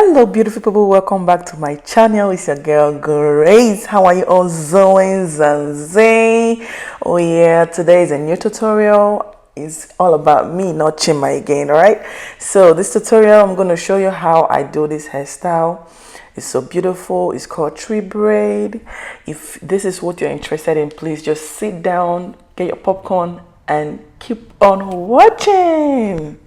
Hello beautiful people, welcome back to my channel. It's your girl Grace. How are you all doing? Zanzay. Oh yeah, today is a new tutorial. It's all about me, not Chima again. All right, so this tutorial I'm going to show you how I do this hairstyle. It's so beautiful. It's called tree braid. If this is what you're interested in, please just sit down, get your popcorn and keep on watching.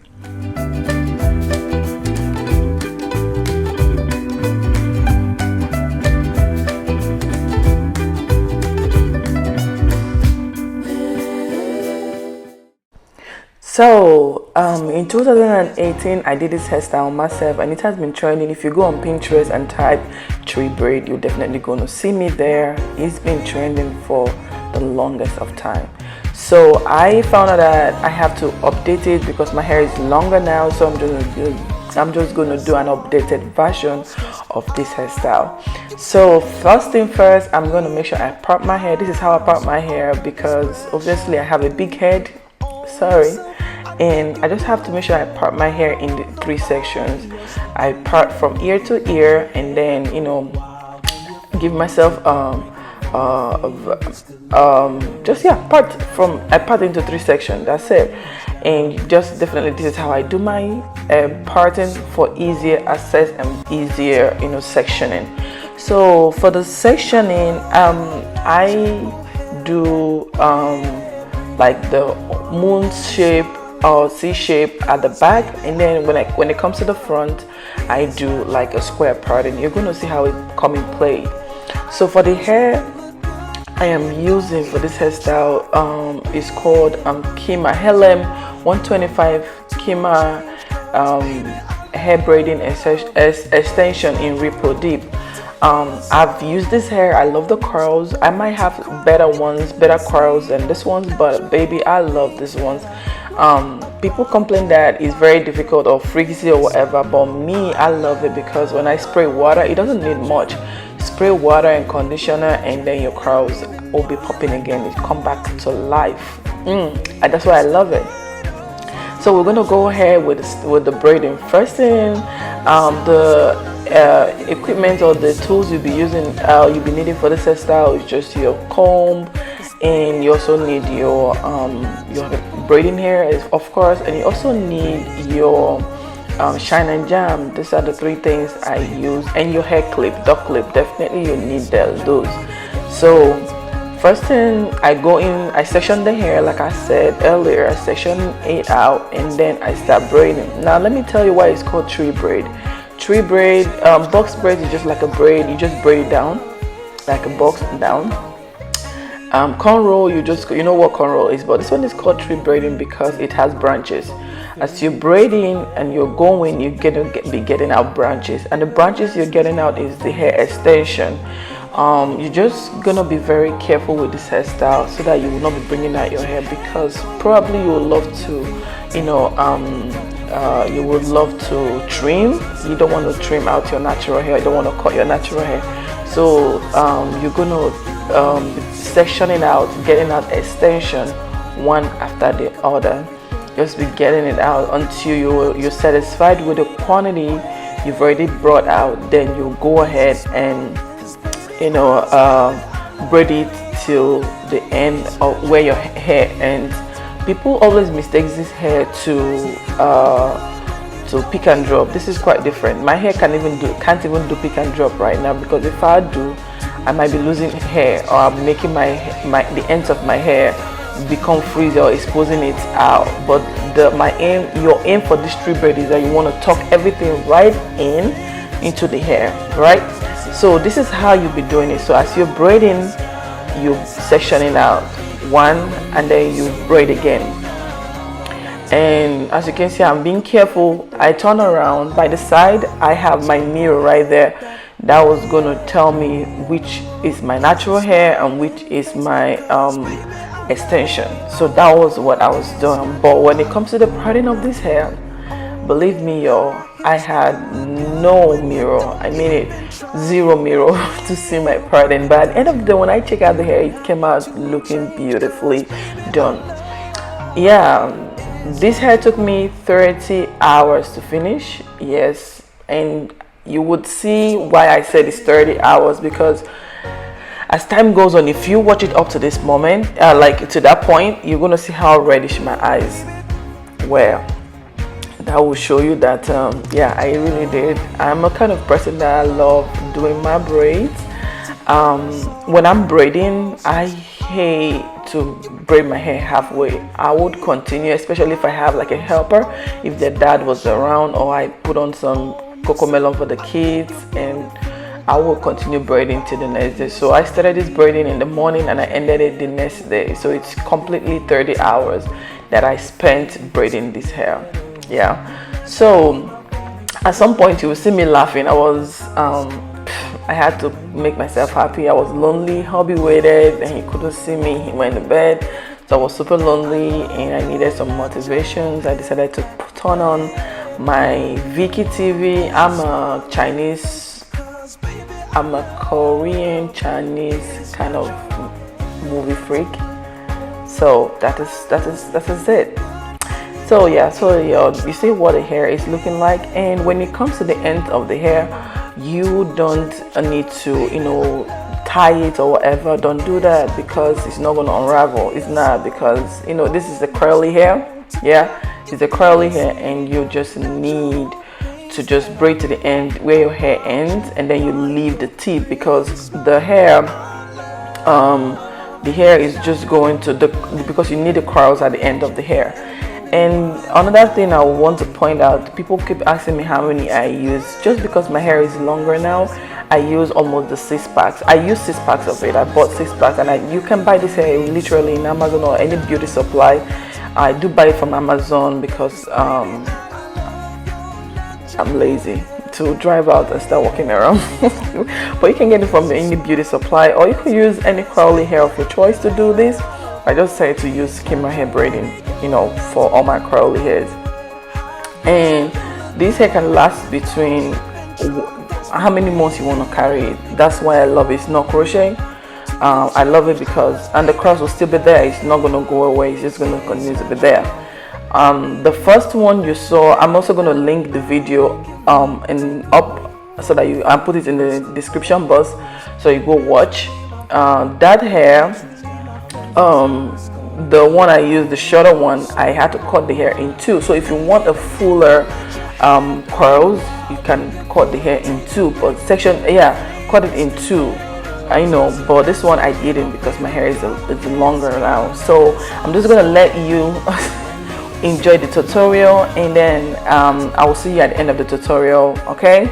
So in 2018 I did this hairstyle myself and it has been trending. If you go on Pinterest and type tree braid, you're definitely going to see me there. It's been trending for the longest of time. So I found out that I have to update it because my hair is longer now, so I'm just going to do an updated version of this hairstyle. So first thing first, I'm going to make sure I part my hair. This is how I part my hair because obviously I have a big head, and I just have to make sure I part my hair in the three sections. I part from ear to ear and then, you know, give myself I part into three sections. That's it. And just definitely this is how I do my parting for easier access and easier, you know, sectioning. So for the sectioning, I do like the moon shape or C shape at the back, and then when it comes to the front, I do like a square part, and you're going to see how it come in play. So for the hair I am using for this hairstyle is called kima Harlem 125 kima hair braiding extension in Ripple Deep. I've used this hair. I love the curls. I might have better curls than this ones, but baby, I love this ones. People complain that it's very difficult or frizzy or whatever, but me, I love it because when I spray water, it doesn't need much. Spray water and conditioner and then your curls will be popping again. It come back to life. And that's why I love it. So we're gonna go ahead with the braiding. First thing, the equipment or the tools you'll be needing for this hairstyle is just your comb, and you also need your braiding hair, of course, and you also need your shine and jam. These are the three things I use, and your hair clip, duck clip. Definitely you need those. So first thing, I go in, I section the hair like I said earlier. I section it out and then I start braiding. Now let me tell you why it's called tree braid. Tree braid, box braid is just like a braid. You just braid it down like a box down. Cornrow, you know what cornrow is, but this one is called tree braiding because it has branches. As you're braiding and you're going, you're gonna be getting out branches, and the branches you're getting out is the hair extension. You're just gonna be very careful with this hairstyle so that you will not be bringing out your hair, because probably you would love to, you know, you would love to trim. You don't want to trim out your natural hair. You don't want to cut your natural hair. So you're gonna be sectioning out, getting out extension one after the other. Just be getting it out until you're satisfied with the quantity you've already brought out. Then you go ahead and, you know, braid it till the end of where your hair ends. People always mistake this hair to pick and drop. This is quite different. My hair can't even do pick and drop right now, because if I do, I might be losing hair, or I'm making the ends of my hair become frizzy or exposing it out. But your aim for this tree braid is that you want to tuck everything right into the hair, right? So this is how you'll be doing it. So as you're braiding, you sectioning out one and then you braid again. And as you can see, I'm being careful. I turn around. By the side, I have my mirror right there. That was going to tell me which is my natural hair and which is my extension. So that was what I was doing. But when it comes to the parting of this hair, believe me, y'all, I had no mirror. I mean it, zero mirror to see my parting. But at the end of the day, when I check out the hair, it came out looking beautifully done. Yeah, this hair took me 30 hours to finish. Yes, and you would see why I said it's 30 hours, because as time goes on, if you watch it up to this moment, like to that point, you're gonna see how reddish my eyes were. That will show you that yeah, I really did. I'm a kind of person that I love doing my braids. When I'm braiding, I hate to braid my hair halfway. I would continue, especially if I have like a helper, if their dad was around, or I put on some cocoa melon for the kids, and I will continue braiding till the next day. So I started this braiding in the morning and I ended it the next day. So it's completely 30 hours that I spent braiding this hair. Yeah. So at some point you will see me laughing. I had to make myself happy. I was lonely. Hubby waited and he couldn't see me. He went to bed. So I was super lonely and I needed some motivations. I decided to turn on my Viki TV. I'm a Korean Chinese kind of movie freak. So that is it. So yeah, you see what the hair is looking like, and when it comes to the end of the hair, you don't need to, tie it or whatever. Don't do that, because it's not going to unravel. It's not, because this is a curly hair. Yeah, it's a curly hair, and you just need to just braid to the end where your hair ends, and then you leave the tip, because the hair is just going to because you need the curls at the end of the hair. And another thing I want to point out, people keep asking me how many I use. Just because my hair is longer now, I use almost the 6 packs. I use 6 packs of it. I bought 6 packs, and you can buy this hair literally in Amazon or any beauty supply. I do buy it from Amazon because I'm lazy to drive out and start walking around. But you can get it from any beauty supply, or you can use any curly hair of your choice to do this. I just say to use kima hair braiding, for all my curly hairs. And this hair can last between how many months you want to carry it. That's why I love it. It's not crochet. I love it because, and the curls will still be there. It's not going to go away. It's just going to continue to be there. The first one you saw, I'm also going to link the video so that I put it in the description box, so you go watch that hair. The one I used, the shorter one, I had to cut the hair in 2. So if you want a fuller curls, you can cut the hair in 2. But cut it in 2. I know, but this one I didn't, because my hair is longer now. So I'm just gonna let you enjoy the tutorial, and then I will see you at the end of the tutorial. Okay.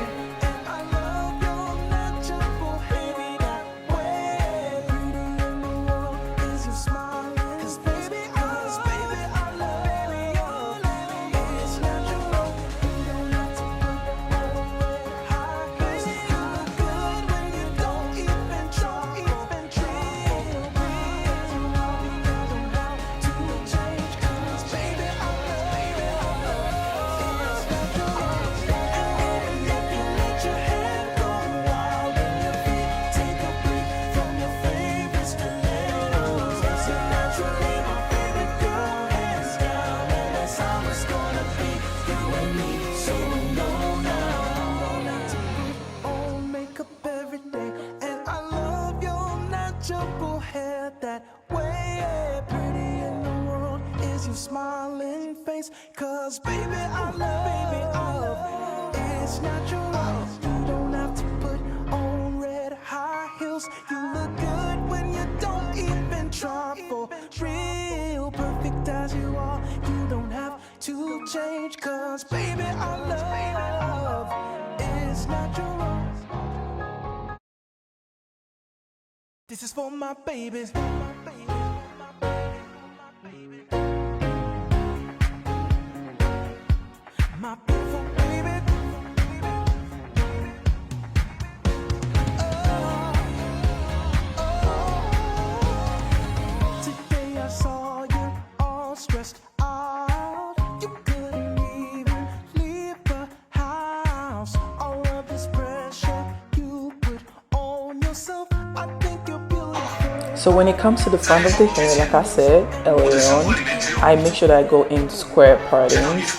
Smiling face, 'cause baby I love, it's natural. You don't have to put on red high heels. You look good when you don't even try, for real, perfect as you are. You don't have to change, 'cause baby I love, it's natural. This is for my babies. My beautiful baby. Today I saw you all stressed out. You couldn't even leave the house. All of this pressure you put on yourself. I think you're beautiful. So when it comes to the front of the hair, like I said earlier on, I make sure that I go in square partings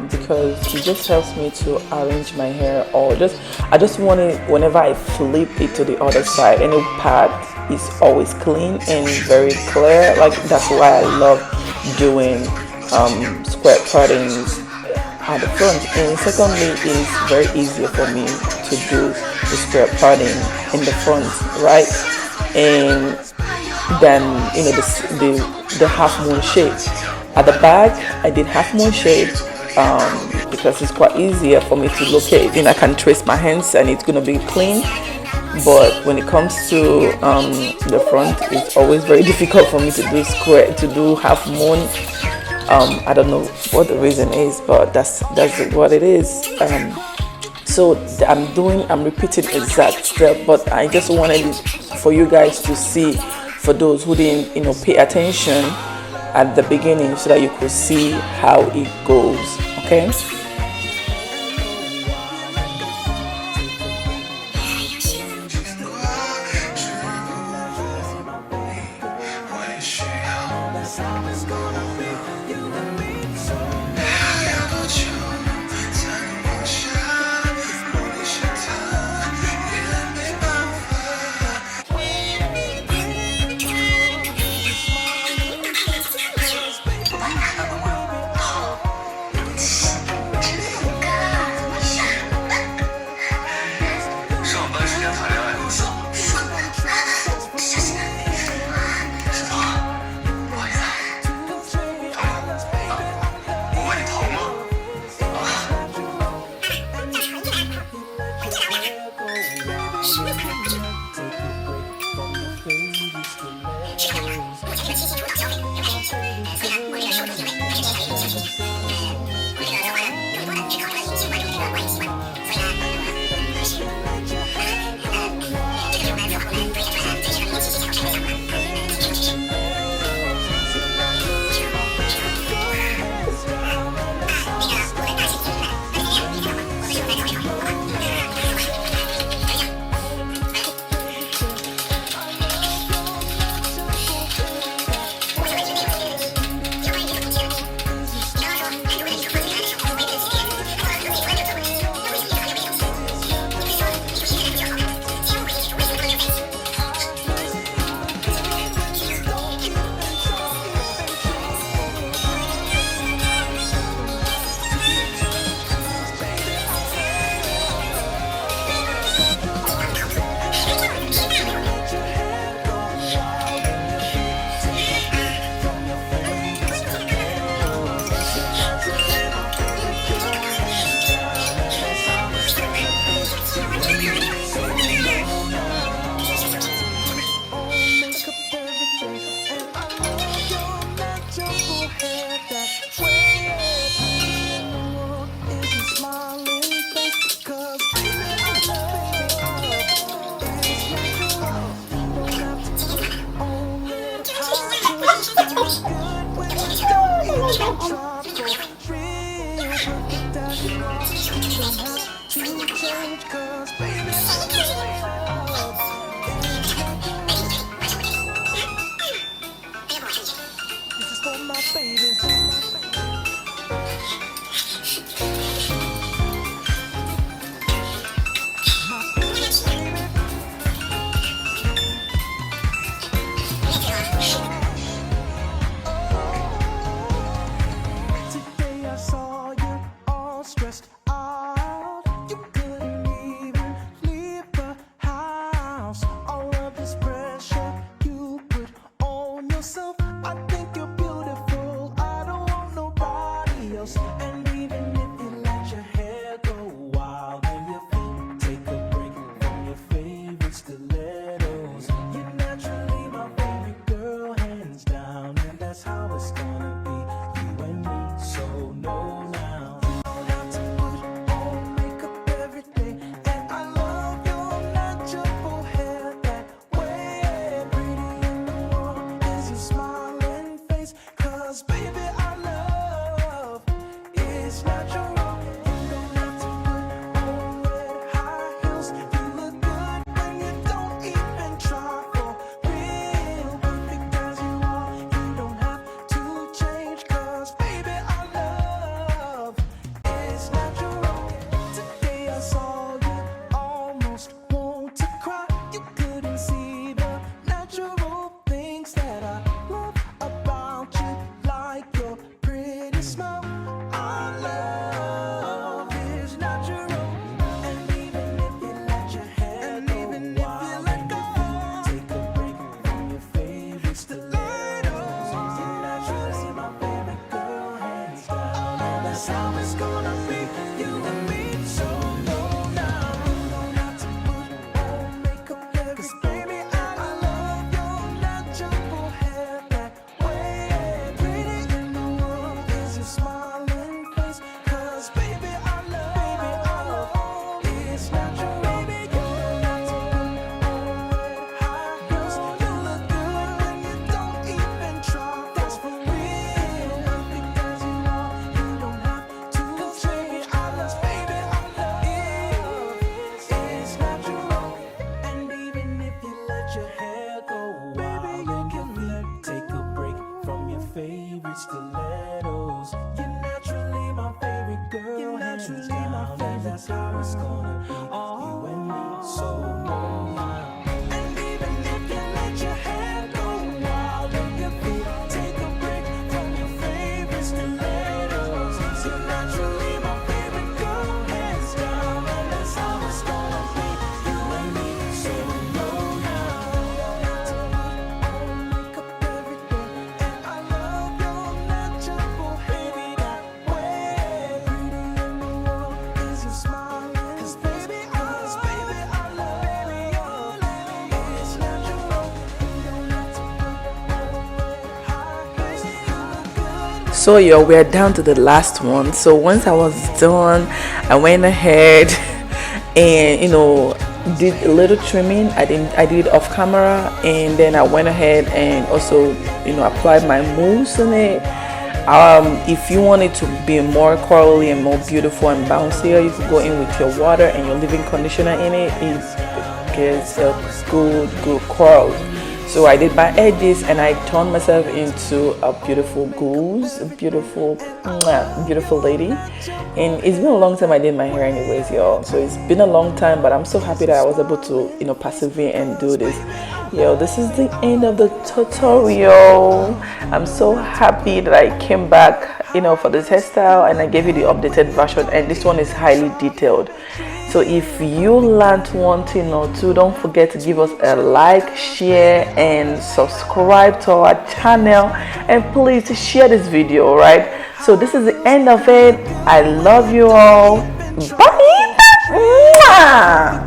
because it just helps me to arrange my hair, or I just want it whenever I flip it to the other side, any part is always clean and very clear. Like that's why I love doing square partings at the front. And secondly, it is very easier for me to do the square parting in the front, right? And then the half moon shape at the back. I did half moon shape because it's quite easier for me to locate. I can trace my hands and it's gonna be clean. But when it comes to the front, it's always very difficult for me to do half moon. I don't know what the reason is, but that's what it is. So I'm repeating exact step, but I just wanted it for you guys to see, for those who didn't pay attention at the beginning, so that you could see how it goes. Okay. It's natural, baby. You don't have to put on red high heels. You look good when you don't even try. That's for real. Because you are, you don't have to change. Baby, I love it. It's natural. And even if you let your hair go wild, you can take a break from your favorite stilettos. You're naturally my favorite girl. You're naturally my favorite. That's how it's gonna be. You and me, so no lie. And even if you let your hair go wild on your feet, take a break from your favorite stilettos. You're naturally my favorite girl, hands down, and that's how it's gonna be. You and me, so no lie. To put on makeup every day, and I love your natural baby that way. Beauty in the world is your smiling. 'Cause baby, I love baby, your lady. It's natural. You don't have to put on red high heels. You look good. So yo, we're down to the last one. So once I was done, I went ahead and did a little trimming. I did it off camera, and then I went ahead and also applied my mousse on it. If you want it to be more curly and more beautiful and bouncier, you could go in with your water and your leave-in conditioner in it. It gets a good curl. So I did my edges and I turned myself into a beautiful goose, a beautiful lady. And it's been a long time I did my hair anyways, y'all. So it's been a long time, but I'm so happy that I was able to persevere and do this. Yo, this is the end of the tutorial. I'm so happy that I came back for this hairstyle, and I gave you the updated version, and this one is highly detailed. So if you learned one thing or two, don't forget to give us a like, share, and subscribe to our channel, and please share this video. All right, so this is the end of it. I love you all. Bye. Mwah!